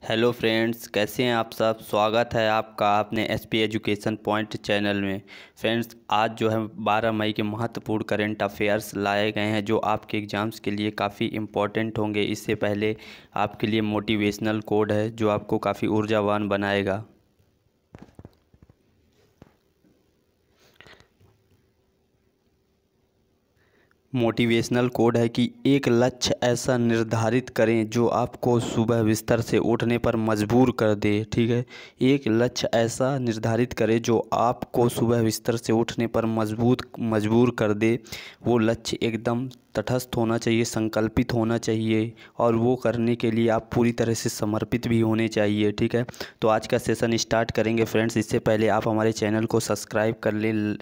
Hello friends, कैसे हैं आप सब। स्वागत है आपका अपने एसपी एजुकेशन पॉइंट चैनल में। फ्रेंड्स, आज जो है 12 मई के महत्वपूर्ण करंट अफेयर्स लाए गए हैं जो आपके एग्ज़ाम्स के लिए काफ़ी इम्पोर्टेंट होंगे। इससे पहले आपके लिए मोटिवेशनल कोड है जो आपको काफ़ी ऊर्जावान बनाएगा। मोटिवेशनल कोड है कि एक लक्ष्य ऐसा निर्धारित करें जो आपको सुबह बिस्तर से उठने पर मजबूर कर दे। ठीक है, एक लक्ष्य ऐसा निर्धारित करें जो आपको सुबह बिस्तर से उठने पर मजबूर कर दे। वो लक्ष्य एकदम तटस्थ होना चाहिए, संकल्पित होना चाहिए और वो करने के लिए आप पूरी तरह से समर्पित भी होने चाहिए। ठीक है, तो आज का सेशन स्टार्ट करेंगे फ्रेंड्स। इससे पहले आप हमारे चैनल को सब्सक्राइब कर लें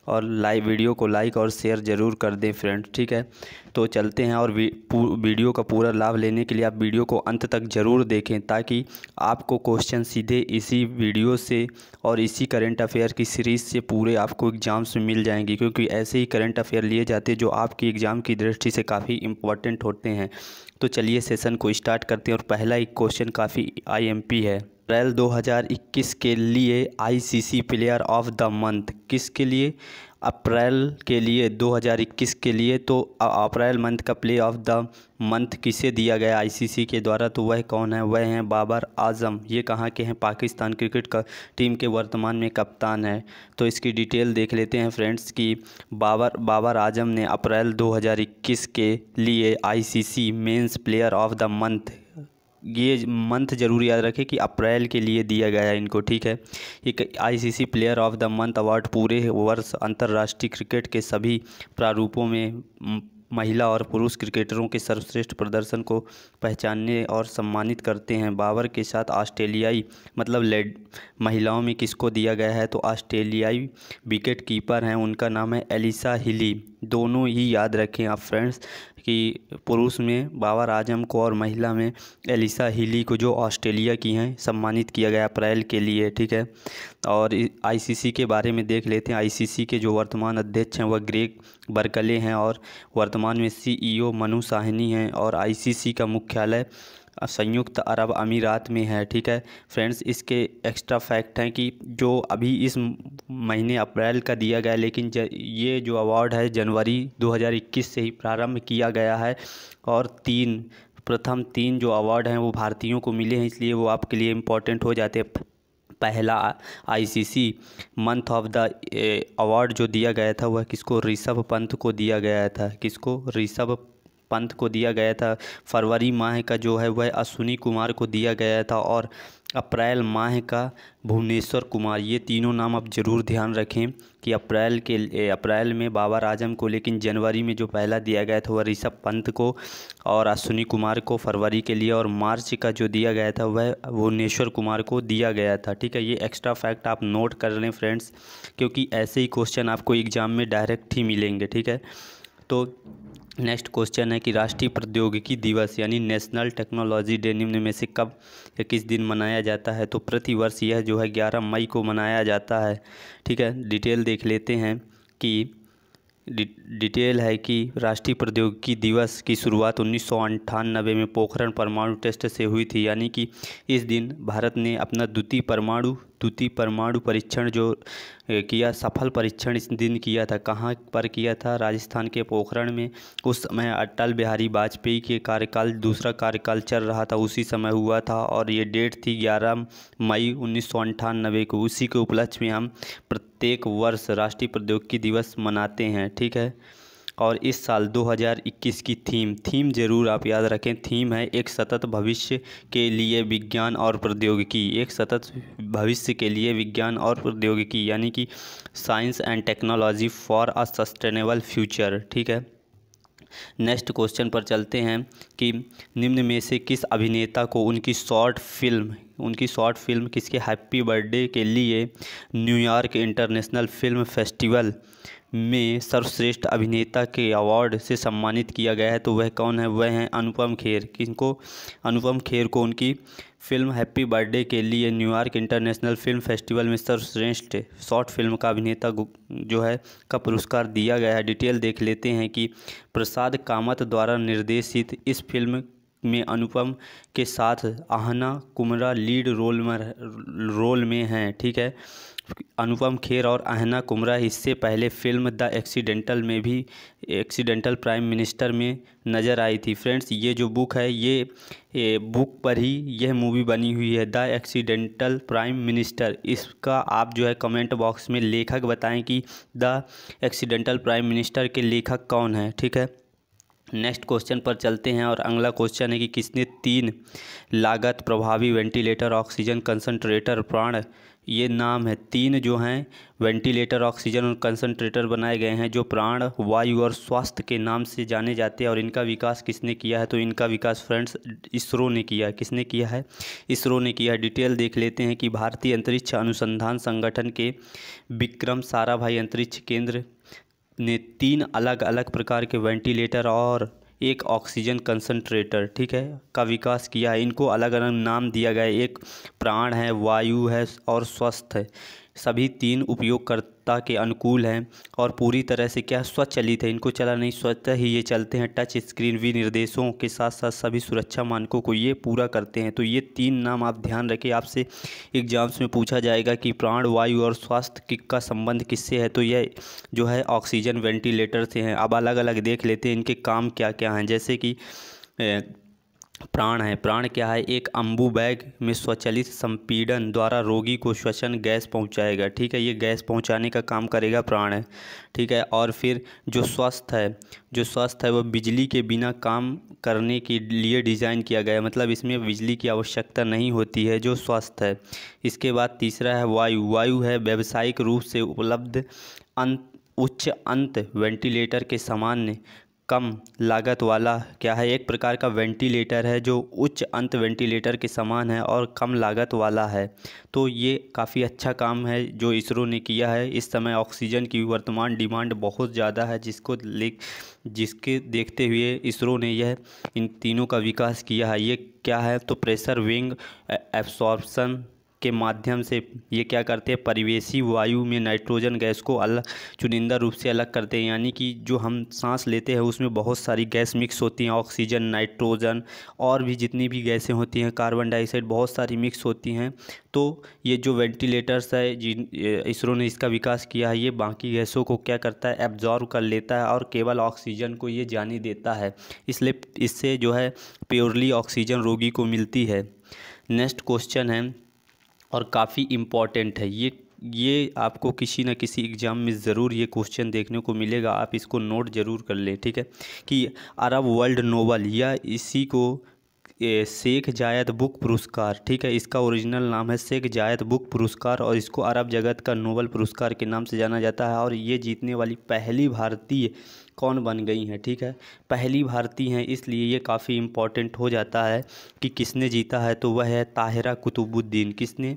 और वीडियो को लाइक और शेयर ज़रूर कर दें फ्रेंड्स। ठीक है, तो चलते हैं और वीडियो का पूरा लाभ लेने के लिए आप वीडियो को अंत तक ज़रूर देखें ताकि आपको क्वेश्चन सीधे इसी वीडियो से और इसी करंट अफेयर की सीरीज़ से पूरे आपको एग्ज़ाम्स में मिल जाएंगी, क्योंकि ऐसे ही करंट अफेयर लिए जाते हैं जो आपकी एग्ज़ाम की दृष्टि से काफ़ी इम्पोर्टेंट होते हैं। तो चलिए सेशन को स्टार्ट करते हैं और पहला एक क्वेश्चन काफ़ी आईएमपी है। अप्रैल 2021 के लिए ICC player of the month किसके लिए? अप्रैल के लिए 2021 के लिए तो अप्रैल मंथ का प्ले ऑफ द मंथ किसे दिया गया आईसीसी के द्वारा? तो वह कौन है? वह हैं बाबर आजम। ये कहाँ के हैं? पाकिस्तान क्रिकेट का टीम के वर्तमान में कप्तान है। तो इसकी डिटेल देख लेते हैं फ्रेंड्स कि बाबर आजम ने अप्रैल 2021 के लिए ICC men's player of the month, ये मंथ जरूर याद रखें कि अप्रैल के लिए दिया गया है इनको। ठीक है, एक ICC player of the month award पूरे वर्ष अंतर्राष्ट्रीय क्रिकेट के सभी प्रारूपों में महिला और पुरुष क्रिकेटरों के सर्वश्रेष्ठ प्रदर्शन को पहचानने और सम्मानित करते हैं। बाबर के साथ ऑस्ट्रेलियाई महिलाओं में किसको दिया गया है? तो ऑस्ट्रेलियाई विकेट कीपर हैं, उनका नाम है एलिसा हिली। दोनों ही याद रखें आप फ्रेंड्स कि पुरुष में बाबर आजम को और महिला में एलिसा हिली को, जो ऑस्ट्रेलिया की हैं, सम्मानित किया गया अप्रैल के लिए। ठीक है, और आईसीसी के बारे में देख लेते हैं। आईसीसी के जो वर्तमान अध्यक्ष हैं वह ग्रेग बर्कले हैं और वर्तमान में सीईओ मनु साहनी हैं और आईसीसी का मुख्यालय संयुक्त अरब अमीरात में है। ठीक है फ्रेंड्स, इसके एक्स्ट्रा फैक्ट हैं कि जो अभी इस महीने अप्रैल का दिया गया, लेकिन ये जो अवार्ड है जनवरी 2021 से ही प्रारंभ किया गया है और प्रथम तीन जो अवार्ड हैं वो भारतीयों को मिले हैं, इसलिए वो आपके लिए इम्पोर्टेंट हो जाते हैं। पहला ICC month of the award जो दिया गया था वह किसको? ऋषभ पंत को दिया गया था। किसको? ऋषभ पंत को दिया गया था। फरवरी माह का जो है वह अश्विनी कुमार को दिया गया था और अप्रैल माह का भुवनेश्वर कुमार। ये तीनों नाम आप ज़रूर ध्यान रखें कि अप्रैल में बाबर आजम को, लेकिन जनवरी में जो पहला दिया गया था वह ऋषभ पंत को और अश्विनी कुमार को फरवरी के लिए, और मार्च का जो दिया गया था वह भुवनेश्वर कुमार को दिया गया था। ठीक है, ये एक्स्ट्रा फैक्ट आप नोट कर लें फ्रेंड्स, क्योंकि ऐसे ही क्वेश्चन आपको एग्ज़ाम में डायरेक्ट ही मिलेंगे। ठीक है, तो नेक्स्ट क्वेश्चन है कि राष्ट्रीय प्रौद्योगिकी दिवस यानी नेशनल टेक्नोलॉजी डे निम्न में से कब या किस दिन मनाया जाता है? तो प्रतिवर्ष यह जो है 11 मई को मनाया जाता है। ठीक है, डिटेल देख लेते हैं कि डिटेल है कि राष्ट्रीय प्रौद्योगिकी दिवस की शुरुआत 1998 में पोखरण परमाणु टेस्ट से हुई थी, यानी कि इस दिन भारत ने अपना द्वितीय परमाणु परीक्षण जो किया, सफल परीक्षण इस दिन किया था। कहाँ पर किया था? राजस्थान के पोखरण में। उस समय अटल बिहारी वाजपेयी के कार्यकाल, दूसरा कार्यकाल चल रहा था, उसी समय हुआ था और ये डेट थी 11 मई 1998 को। उसी के उपलक्ष्य में हम प्रत्येक वर्ष राष्ट्रीय प्रौद्योगिकी दिवस मनाते हैं। ठीक है, और इस साल 2021 की थीम ज़रूर आप याद रखें। थीम है एक सतत भविष्य के लिए विज्ञान और प्रौद्योगिकी। एक सतत भविष्य के लिए विज्ञान और प्रौद्योगिकी, यानी कि science and technology for a sustainable future. ठीक है, नेक्स्ट क्वेश्चन पर चलते हैं कि निम्न में से किस अभिनेता को उनकी शॉर्ट फिल्म किसके हैप्पी बर्थडे के लिए न्यूयॉर्क इंटरनेशनल फिल्म फेस्टिवल में सर्वश्रेष्ठ अभिनेता के अवार्ड से सम्मानित किया गया है? तो वह कौन है? वह हैं अनुपम खेर। किनको? अनुपम खेर को उनकी फिल्म हैप्पी बर्थडे के लिए न्यूयॉर्क इंटरनेशनल फिल्म फेस्टिवल में सर्वश्रेष्ठ शॉर्ट फिल्म का अभिनेता जो है का पुरस्कार दिया गया है। डिटेल देख लेते हैं कि प्रसाद कामत द्वारा निर्देशित इस फिल्म में अनुपम के साथ आहना कुमरा लीड रोल में हैं, ठीक है। अनुपम खेर और आहना कुमरा इससे पहले फिल्म द एक्सीडेंटल में भी एक्सीडेंटल प्राइम मिनिस्टर में नज़र आई थी। फ्रेंड्स, ये जो बुक है ये बुक पर ही यह मूवी बनी हुई है, द एक्सीडेंटल प्राइम मिनिस्टर। इसका आप जो है कमेंट बॉक्स में लेखक बताएं कि द एक्सीडेंटल प्राइम मिनिस्टर के लेखक कौन है, ठीक है। नेक्स्ट क्वेश्चन पर चलते हैं और अगला क्वेश्चन है कि किसने 3 लागत प्रभावी वेंटिलेटर ऑक्सीजन कंसंट्रेटर प्राण, ये नाम है 3 जो हैं वेंटिलेटर ऑक्सीजन और कंसंट्रेटर बनाए गए हैं जो प्राण वायु और स्वास्थ्य के नाम से जाने जाते हैं, और इनका विकास किसने किया है? तो इनका विकास फ्रेंड्स इसरो ने किया है। किसने किया है? इसरो ने किया है। डिटेल देख लेते हैं कि भारतीय अंतरिक्ष अनुसंधान संगठन के विक्रम साराभाई अंतरिक्ष केंद्र ने 3 अलग अलग प्रकार के वेंटिलेटर और एक ऑक्सीजन कंसंट्रेटर, ठीक है, का विकास किया है। इनको अलग अलग नाम दिया गया है, एक प्राण है, वायु है और स्वस्थ है। सभी 3 उपयोगकर्ता के अनुकूल हैं और पूरी तरह से क्या स्वचालित है, इनको चला नहीं, स्वतः ही ये चलते हैं। टच स्क्रीन विनिर्देशों के साथ साथ सभी सुरक्षा मानकों को ये पूरा करते हैं। तो ये 3 नाम आप ध्यान रखें, आपसे एग्जाम्स में पूछा जाएगा कि प्राण वायु और स्वास्थ्य का संबंध किससे है, तो यह जो है ऑक्सीजन वेंटिलेटर से हैं। अब अलग अलग देख लेते हैं इनके काम क्या क्या हैं। जैसे कि प्राण है, प्राण क्या है? एक अम्बू बैग में स्वचालित संपीड़न द्वारा रोगी को श्वसन गैस पहुंचाएगा, ठीक है, ये गैस पहुंचाने का काम करेगा प्राण है, ठीक है। और फिर जो स्वस्थ है वह बिजली के बिना काम करने के लिए डिज़ाइन किया गया है, मतलब इसमें बिजली की आवश्यकता नहीं होती है, जो स्वस्थ है। इसके बाद तीसरा है वायु है व्यावसायिक रूप से उपलब्ध उच्च अंत वेंटिलेटर के सामान्य कम लागत वाला क्या है? एक प्रकार का वेंटिलेटर है जो उच्च अंत वेंटिलेटर के समान है और कम लागत वाला है। तो ये काफ़ी अच्छा काम है जो इसरो ने किया है। इस समय ऑक्सीजन की वर्तमान डिमांड बहुत ज़्यादा है, जिसके देखते हुए इसरो ने यह इन तीनों का विकास किया है। ये क्या है? तो प्रेशर विंग एब्सॉर्प्शन के माध्यम से ये क्या करते हैं? परिवेशी वायु में नाइट्रोजन गैस को चुनिंदा रूप से अलग करते हैं, यानी कि जो हम सांस लेते हैं उसमें बहुत सारी गैस मिक्स होती हैं, ऑक्सीजन, नाइट्रोजन और भी जितनी भी गैसें होती हैं, कार्बन डाइऑक्साइड, बहुत सारी मिक्स होती हैं। तो ये जो वेंटिलेटर्स है इसरो ने इसका विकास किया है, ये बाकी गैसों को क्या करता है? एब्जॉर्व कर लेता है और केवल ऑक्सीजन को ये जाने देता है, इसलिए इससे जो है प्योरली ऑक्सीजन रोगी को मिलती है। नेक्स्ट क्वेश्चन है और काफ़ी इम्पॉर्टेंट है, ये आपको किसी न किसी एग्ज़ाम में ज़रूर ये क्वेश्चन देखने को मिलेगा, आप इसको नोट ज़रूर कर लें, ठीक है। कि अरब वर्ल्ड नोबल या इसी को शेख जायद बुक पुरस्कार, ठीक है, इसका ओरिजिनल नाम है शेख जायद बुक पुरस्कार और इसको अरब जगत का नोबल पुरस्कार के नाम से जाना जाता है। और ये जीतने वाली पहली भारतीय कौन बन गई हैं, ठीक है, पहली भारतीय हैं, इसलिए ये काफ़ी इम्पोर्टेंट हो जाता है कि किसने जीता है। तो वह है ताहिरा कुतुबुद्दीन। किसने?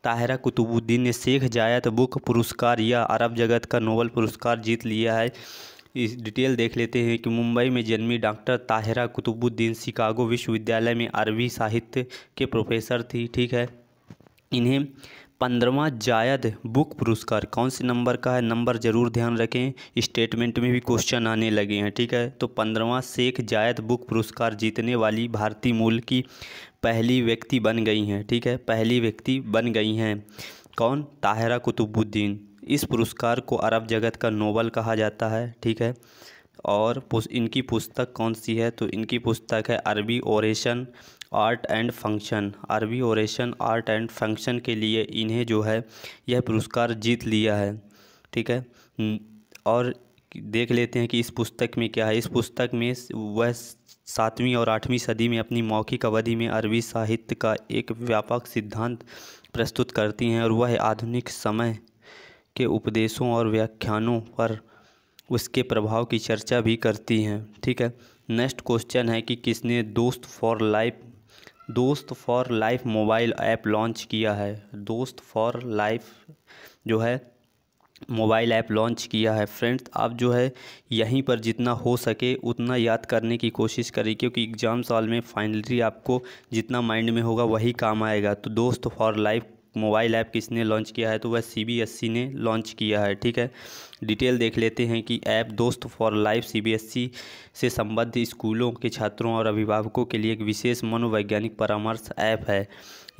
ताहिरा कुतुबुद्दीन ने शेख जायद बुक पुरस्कार या अरब जगत का नोबल पुरस्कार जीत लिया है। इस डिटेल देख लेते हैं कि मुंबई में जन्मी डॉक्टर ताहिरा कुतुबुद्दीन शिकागो विश्वविद्यालय में अरबी साहित्य के प्रोफेसर थी, ठीक है। इन्हें 15वां जायद बुक पुरस्कार कौन से नंबर का है? नंबर ज़रूर ध्यान रखें, स्टेटमेंट में भी क्वेश्चन आने लगे हैं, ठीक है। तो 15वां शेख जायद बुक पुरस्कार जीतने वाली भारतीय मूल की पहली व्यक्ति बन गई हैं, ठीक है, पहली व्यक्ति बन गई हैं। कौन? ताहिरा कुतुबुद्दीन। इस पुरस्कार को अरब जगत का नोबल कहा जाता है, ठीक है। और इनकी पुस्तक कौन सी है? तो इनकी पुस्तक है अरबी ओरेशन आर्ट एंड फंक्शन। अरबी ओरेशन आर्ट एंड फंक्शन के लिए इन्हें जो है यह पुरस्कार जीत लिया है, ठीक है। और देख लेते हैं कि इस पुस्तक में क्या है। इस पुस्तक में वह 7वीं और 8वीं सदी में अपनी मौखिक अवधि में अरबी साहित्य का एक व्यापक सिद्धांत प्रस्तुत करती हैं और वह आधुनिक समय के उपदेशों और व्याख्यानों पर उसके प्रभाव की चर्चा भी करती हैं, ठीक है। नेक्स्ट क्वेश्चन है कि किसने दोस्त for life mobile app launch किया है? दोस्त फॉर लाइफ जो है मोबाइल ऐप लॉन्च किया है। फ्रेंड्स, आप जो है यहीं पर जितना हो सके उतना याद करने की कोशिश करें, क्योंकि एग्ज़ाम साल में फाइनली आपको जितना माइंड में होगा वही काम आएगा। तो दोस्त फॉर लाइफ मोबाइल ऐप किसने लॉन्च किया है, तो वह CBSE ने लॉन्च किया है। ठीक है, डिटेल देख लेते हैं कि ऐप दोस्त फॉर लाइफ CBSE से संबद्ध स्कूलों के छात्रों और अभिभावकों के लिए एक विशेष मनोवैज्ञानिक परामर्श ऐप है।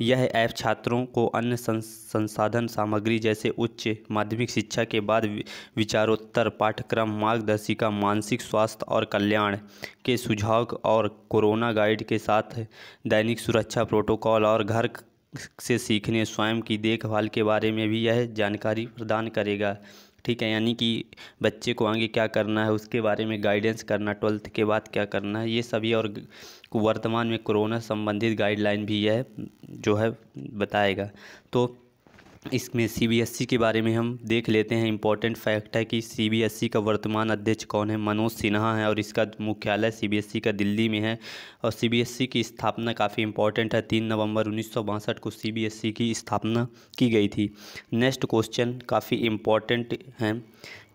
यह ऐप छात्रों को अन्य संसाधन सामग्री जैसे उच्च माध्यमिक शिक्षा के बाद विचारोत्तर पाठ्यक्रम, मार्गदर्शिका, मानसिक स्वास्थ्य और कल्याण के सुझाव और कोरोना गाइड के साथ दैनिक सुरक्षा प्रोटोकॉल और घर से सीखने स्वयं की देखभाल के बारे में भी यह जानकारी प्रदान करेगा। ठीक है, यानी कि बच्चे को आगे क्या करना है उसके बारे में गाइडेंस करना, 12th के बाद क्या करना है, ये सभी और वर्तमान में कोरोना संबंधित गाइडलाइन भी यह जो है बताएगा। तो इसमें CBSE के बारे में हम देख लेते हैं। इम्पोर्टेंट फैक्ट है कि CBSE का वर्तमान अध्यक्ष कौन है, मनोज सिन्हा है, और इसका मुख्यालय CBSE का दिल्ली में है। और CBSE की स्थापना काफ़ी इम्पोर्टेंट है, 3 नवंबर 1962 को CBSE की स्थापना की गई थी। नेक्स्ट क्वेश्चन काफ़ी इम्पोर्टेंट है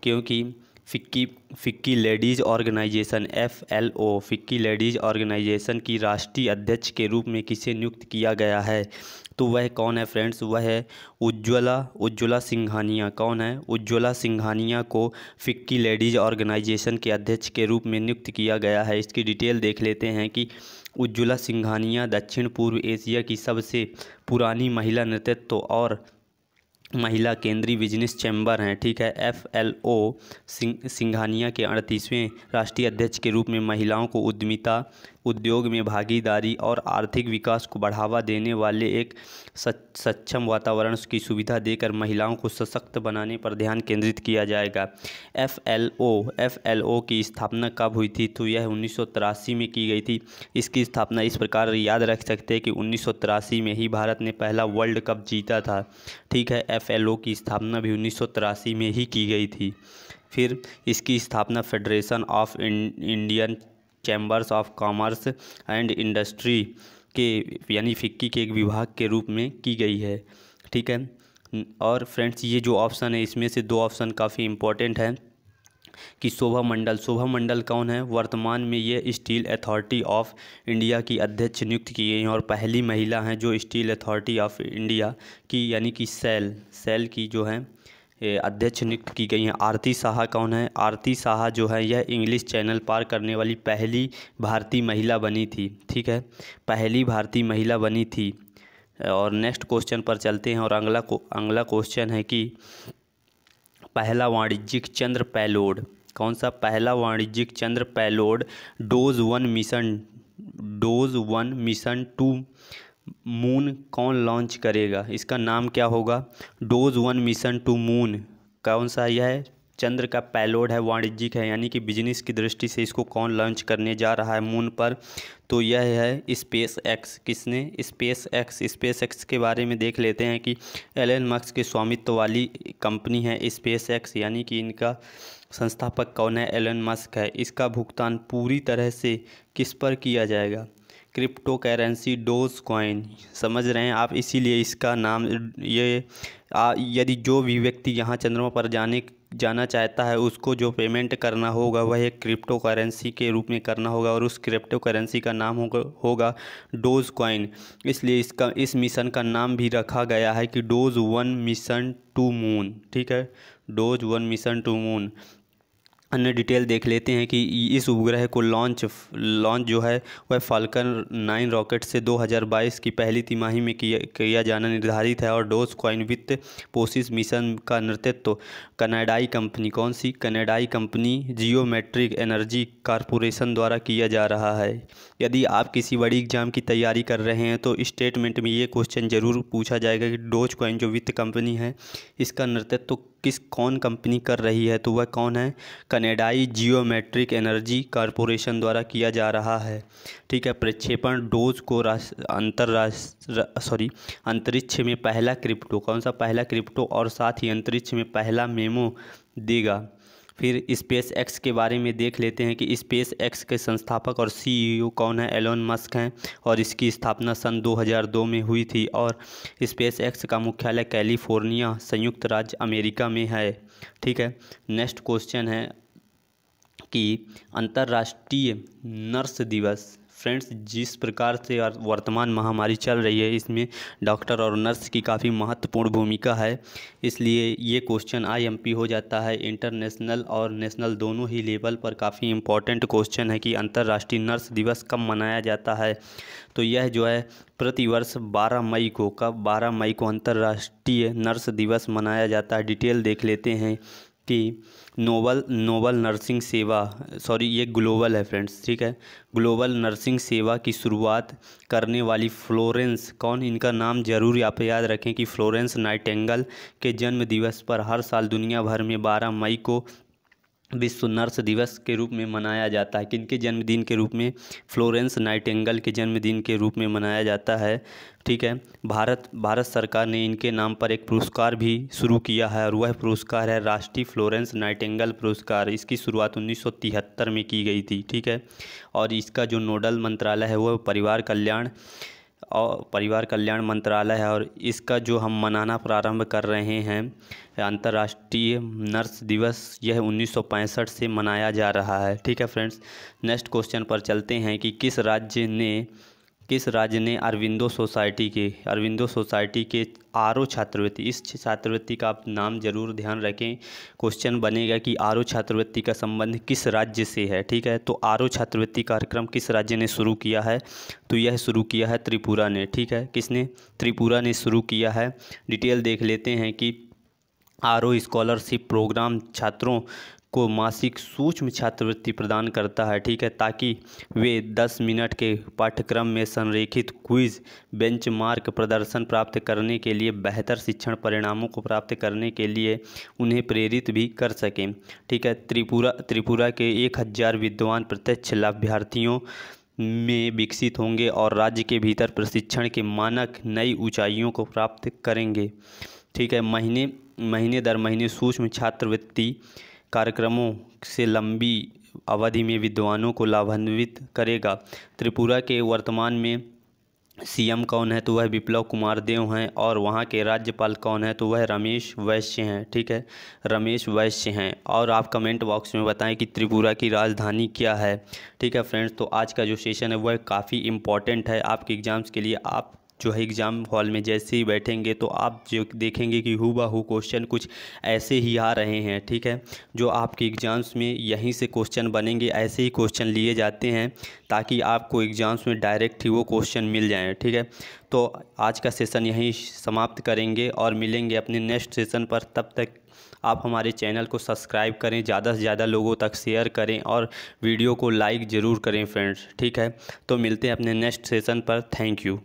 क्योंकि FICCI ladies organization FLO FICCI ladies organization की राष्ट्रीय अध्यक्ष के रूप में किसे नियुक्त किया गया है, तो वह कौन है फ्रेंड्स, वह है उज्ज्वला सिंघानिया। कौन है, उज्ज्वला सिंघानिया को फिक्की लेडीज़ ऑर्गेनाइजेशन के अध्यक्ष के रूप में नियुक्त किया गया है। इसकी डिटेल देख लेते हैं कि उज्ज्वला सिंघानिया दक्षिण पूर्व एशिया की सबसे पुरानी महिला नेतृत्व और महिला केंद्रीय बिजनेस चैम्बर हैं। ठीक है, FLO सिंघानिया के 38वें राष्ट्रीय अध्यक्ष के रूप में महिलाओं को उद्यमिता, उद्योग में भागीदारी और आर्थिक विकास को बढ़ावा देने वाले एक सक्षम वातावरण की सुविधा देकर महिलाओं को सशक्त बनाने पर ध्यान केंद्रित किया जाएगा। FLO की स्थापना कब हुई थी, तो यह 1983 में की गई थी। इसकी स्थापना इस प्रकार याद रख सकते हैं कि 1983 में ही भारत ने पहला वर्ल्ड कप जीता था। ठीक है, FLO की स्थापना भी 1983 में ही की गई थी। फिर इसकी स्थापना federation of Indian chambers of commerce and industry के यानी फिक्की के एक विभाग के रूप में की गई है। ठीक है, और फ्रेंड्स ये जो ऑप्शन है इसमें से 2 ऑप्शन काफ़ी इम्पोर्टेंट हैं कि शोभा मंडल कौन है, वर्तमान में ये स्टील अथॉरिटी ऑफ इंडिया की अध्यक्ष नियुक्त की गई हैं और पहली महिला हैं जो स्टील अथॉरिटी ऑफ इंडिया की यानी कि सेल की जो है अध्यक्ष नियुक्त की गई हैं। आरती साहा कौन है, आरती साहा जो है यह इंग्लिश चैनल पार करने वाली पहली भारतीय महिला बनी थी। ठीक है, पहली भारतीय महिला बनी थी। और नेक्स्ट क्वेश्चन पर चलते हैं और अगला क्वेश्चन है कि पहला वाणिज्यिक चंद्र पेलोड कौन सा, पहला वाणिज्यिक चंद्र payload Doge 1 mission to moon कौन लॉन्च करेगा, इसका नाम क्या होगा, डोज 1 मिशन टू मून कौन सा यह चंद्र का पेलोड है, वाणिज्यिक है, यानी कि बिजनेस की दृष्टि से इसको कौन लॉन्च करने जा रहा है मून पर, तो यह है स्पेस एक्स। किसने, स्पेस एक्स के बारे में देख लेते हैं कि एलन मस्क के स्वामित्व वाली कंपनी है स्पेस एक्स, यानी कि इनका संस्थापक कौन है, एलन मस्क है। इसका भुगतान पूरी तरह से किस पर किया जाएगा, क्रिप्टो करेंसी डोज कॉइन, समझ रहे हैं आप, इसीलिए इसका नाम यदि जो भी व्यक्ति यहाँ चंद्रमा पर जाना चाहता है उसको जो पेमेंट करना होगा वह एक क्रिप्टो करेंसी के रूप में करना होगा और उस क्रिप्टो करेंसी का नाम होगा डोज कॉइन। इसलिए इस मिशन का नाम भी रखा गया है कि डोज 1 मिशन टू मून। ठीक है, डोज 1 मिशन टू मून। अन्य डिटेल देख लेते हैं कि इस उपग्रह को लॉन्च जो है वह फाल्कन 9 रॉकेट से 2022 की पहली तिमाही में किया जाना निर्धारित है और डोज कॉइन वित्त पोषित मिशन का नेतृत्व कनाडाई कंपनी, कौन सी, कनाडाई कंपनी जियोमेट्रिक एनर्जी कॉरपोरेशन द्वारा किया जा रहा है। यदि आप किसी बड़ी एग्जाम की तैयारी कर रहे हैं तो स्टेटमेंट में ये क्वेश्चन जरूर पूछा जाएगा कि डोज कॉइन जो वित्त कंपनी है इसका नेतृत्व कौन कंपनी कर रही है, तो वह कौन है, कनाडाई जियोमेट्रिक एनर्जी कॉरपोरेशन द्वारा किया जा रहा है। ठीक है, प्रक्षेपण डोज को अंतरिक्ष में पहला क्रिप्टो, कौन सा, पहला क्रिप्टो और साथ ही अंतरिक्ष में पहला मेमो देगा। फिर स्पेस एक्स के बारे में देख लेते हैं कि स्पेस एक्स के संस्थापक और CEO कौन है, एलोन मस्क हैं और इसकी स्थापना सन 2002 में हुई थी और स्पेस एक्स का मुख्यालय कैलिफोर्निया संयुक्त राज्य अमेरिका में है। ठीक है, नेक्स्ट क्वेश्चन है कि अंतर्राष्ट्रीय नर्स दिवस फ्रेंड्स, जिस प्रकार से वर्तमान महामारी चल रही है, इसमें डॉक्टर और नर्स की काफ़ी महत्वपूर्ण भूमिका है। इसलिए ये क्वेश्चन आईएमपी हो जाता है। इंटरनेशनल और नेशनल दोनों ही लेवल पर काफ़ी इम्पोर्टेंट क्वेश्चन है कि अंतर्राष्ट्रीय नर्स दिवस कब मनाया जाता है। तो यह जो है प्रतिवर्ष 12 मई को अंतर्राष्ट्रीय नर्स दिवस मनाया जाता है। डिटेल देख लेते हैं कि नोबल नर्सिंग सेवा, सॉरी ये ग्लोबल है फ्रेंड्स, ठीक है। ग्लोबल नर्सिंग सेवा की शुरुआत करने वाली फ्लोरेंस, कौन, इनका नाम जरूर आप याद रखें कि फ्लोरेंस नाइटिंगेल के जन्म दिवस पर हर साल दुनिया भर में 12 मई को विश्व नर्स दिवस के रूप में मनाया जाता है। किनके जन्मदिन के रूप में? फ्लोरेंस नाइटिंगेल के जन्मदिन के रूप में मनाया जाता है, ठीक है। भारत सरकार ने इनके नाम पर एक पुरस्कार भी शुरू किया है और वह पुरस्कार है राष्ट्रीय फ्लोरेंस नाइटिंगेल पुरस्कार। इसकी शुरुआत 1973 में की गई थी, ठीक है। और इसका जो नोडल मंत्रालय है वह परिवार कल्याण मंत्रालय है। और इसका जो हम मनाना प्रारंभ कर रहे हैं अंतर्राष्ट्रीय नर्स दिवस, यह 1965 से मनाया जा रहा है, ठीक है फ्रेंड्स। नेक्स्ट क्वेश्चन पर चलते हैं कि किस राज्य ने अरविंदो सोसाइटी के आरओ छात्रवृत्ति, इस छात्रवृत्ति का आप नाम जरूर ध्यान रखें। क्वेश्चन बनेगा कि आरओ छात्रवृत्ति का संबंध किस राज्य से है, ठीक है। तो आरओ छात्रवृत्ति कार्यक्रम किस राज्य ने शुरू किया है? तो यह शुरू किया है त्रिपुरा ने, ठीक है। किसने? त्रिपुरा ने शुरू किया है। डिटेल देख लेते हैं कि आरओ स्कॉलरशिप प्रोग्राम छात्रों को मासिक सूक्ष्म छात्रवृत्ति प्रदान करता है, ठीक है, ताकि वे 10 मिनट के पाठ्यक्रम में संरेखित क्विज बेंचमार्क प्रदर्शन प्राप्त करने के लिए बेहतर शिक्षण परिणामों को प्राप्त करने के लिए उन्हें प्रेरित भी कर सकें, ठीक है। त्रिपुरा के 1000 विद्वान प्रत्यक्ष लाभार्थियों में विकसित होंगे और राज्य के भीतर प्रशिक्षण के मानक नई ऊंचाइयों को प्राप्त करेंगे, ठीक है। महीने दर महीने सूक्ष्म छात्रवृत्ति कार्यक्रमों से लंबी अवधि में विद्वानों को लाभान्वित करेगा। त्रिपुरा के वर्तमान में सीएम कौन है? तो वह बिप्लब कुमार देव हैं। और वहाँ के राज्यपाल कौन है? तो वह रमेश वैश्य हैं, ठीक है, रमेश वैश्य हैं। और आप कमेंट बॉक्स में बताएं कि त्रिपुरा की राजधानी क्या है, ठीक है फ्रेंड्स। तो आज का जो सेशन है वह काफ़ी इम्पॉर्टेंट है आपके एग्ज़ाम्स के लिए। आप जो है एग्ज़ाम हॉल में जैसे ही बैठेंगे तो आप जो देखेंगे कि हूबहू क्वेश्चन कुछ ऐसे ही आ रहे हैं, ठीक है। जो आपके एग्ज़ाम्स में यहीं से क्वेश्चन बनेंगे, ऐसे ही क्वेश्चन लिए जाते हैं ताकि आपको एग्ज़ाम्स में डायरेक्ट ही वो क्वेश्चन मिल जाएं, ठीक है। तो आज का सेशन यहीं समाप्त करेंगे और मिलेंगे अपने नेक्स्ट सेशन पर। तब तक आप हमारे चैनल को सब्सक्राइब करें, ज़्यादा से ज़्यादा लोगों तक शेयर करें और वीडियो को लाइक ज़रूर करें फ्रेंड्स, ठीक है। तो मिलते हैं अपने नेक्स्ट सेशन पर। Thank you.